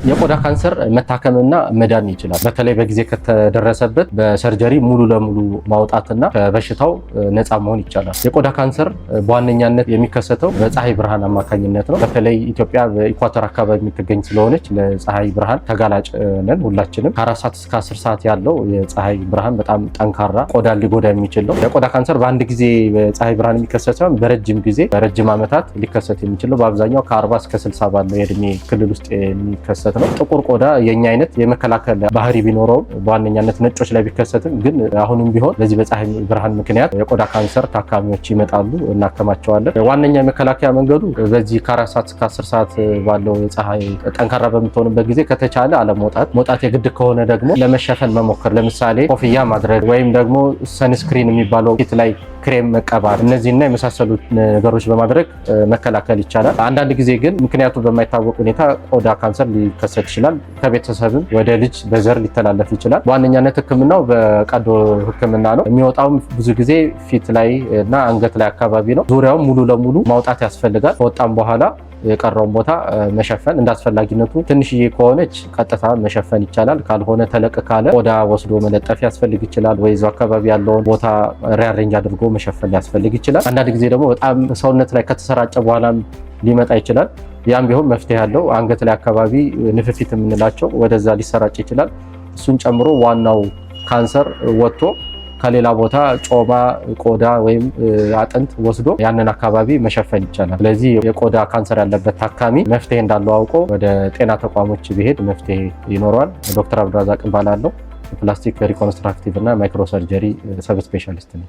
የቆዳ ካንሰር መታከምና መዳን ይችላል። በተለይ በጊዜ ከተደረሰበት በሰርጀሪ ሙሉ ለሙሉ ማውጣትና ከበሽታው ነፃ መሆን ይቻላል። የቆዳ ካንሰር በዋነኛነት የሚከሰተው በፀሐይ ብርሃን አማካኝነት ነው። በተለይ ኢትዮጵያ በኢኳቶር አካባቢ የምትገኝ ስለሆነች ለፀሐይ ብርሃን ተጋላጭ ነን ሁላችንም። ከ4 ሰዓት እስከ 10 ሰዓት ያለው የፀሐይ ብርሃን በጣም ጠንካራ ቆዳ ሊጎዳ የሚችል ነው። የቆዳ ካንሰር በአንድ ጊዜ በፀሐይ ብርሃን የሚከሰት ሲሆን በረጅም ጊዜ በረጅም ዓመታት ሊከሰት የሚችል ነው። በአብዛኛው ከ40 እስከ 60 ባለው የእድሜ ክልል ውስጥ የሚከሰት ነው። ጥቁር ቆዳ የኛ አይነት የመከላከል ባህሪ ቢኖረው በዋነኛነት ነጮች ላይ ቢከሰትም ግን አሁንም ቢሆን በዚህ በፀሐይ ብርሃን ምክንያት የቆዳ ካንሰር ታካሚዎች ይመጣሉ፣ እናከማቸዋለን። ዋነኛ የመከላከያ መንገዱ በዚህ ከ4 ሰዓት እስከ 10 ሰዓት ባለው ፀሐይ ጠንካራ በምትሆንበት ጊዜ ከተቻለ አለመውጣት፣ መውጣት የግድ ከሆነ ደግሞ ለመሸፈን መሞከር። ለምሳሌ ኮፍያ ማድረግ ወይም ደግሞ ሰንስክሪን የሚባለው ፊት ላይ ክሬም መቀባት፣ እነዚህና የመሳሰሉት ነገሮች በማድረግ መከላከል ይቻላል። አንዳንድ ጊዜ ግን ምክንያቱ በማይታወቅ ሁኔታ ቆዳ ካንሰር ሊከሰት ይችላል። ከቤተሰብም ወደ ልጅ በዘር ሊተላለፍ ይችላል። በዋነኛነት ሕክምናው በቀዶ ሕክምና ነው። የሚወጣውም ብዙ ጊዜ ፊት ላይ እና አንገት ላይ አካባቢ ነው። ዙሪያውን ሙሉ ለሙሉ ማውጣት ያስፈልጋል። ከወጣም በኋላ የቀረውን ቦታ መሸፈን እንዳስፈላጊነቱ፣ ትንሽዬ ከሆነች ቀጥታ መሸፈን ይቻላል። ካልሆነ ተለቅ ካለ ቆዳ ወስዶ መለጠፍ ያስፈልግ ይችላል። ወይ እዛው አካባቢ ያለውን ቦታ ሪአሬንጅ አድርጎ መሸፈን ያስፈልግ ይችላል። አንዳንድ ጊዜ ደግሞ በጣም ሰውነት ላይ ከተሰራጨ በኋላም ሊመጣ ይችላል። ያም ቢሆን መፍትሄ ያለው አንገት ላይ አካባቢ ንፍፊት የምንላቸው ወደዛ ሊሰራጭ ይችላል። እሱን ጨምሮ ዋናው ካንሰር ወጥቶ ከሌላ ቦታ ጮማ፣ ቆዳ ወይም አጥንት ወስዶ ያንን አካባቢ መሸፈን ይቻላል። ስለዚህ የቆዳ ካንሰር ያለበት ታካሚ መፍትሄ እንዳለው አውቆ ወደ ጤና ተቋሞች ቢሄድ መፍትሄ ይኖረዋል። ዶክተር አብዱራዛቅ እባላለሁ። ፕላስቲክ ሪኮንስትራክቲቭ እና ማይክሮ ሰርጀሪ ሰብ ስፔሻሊስት ነኝ።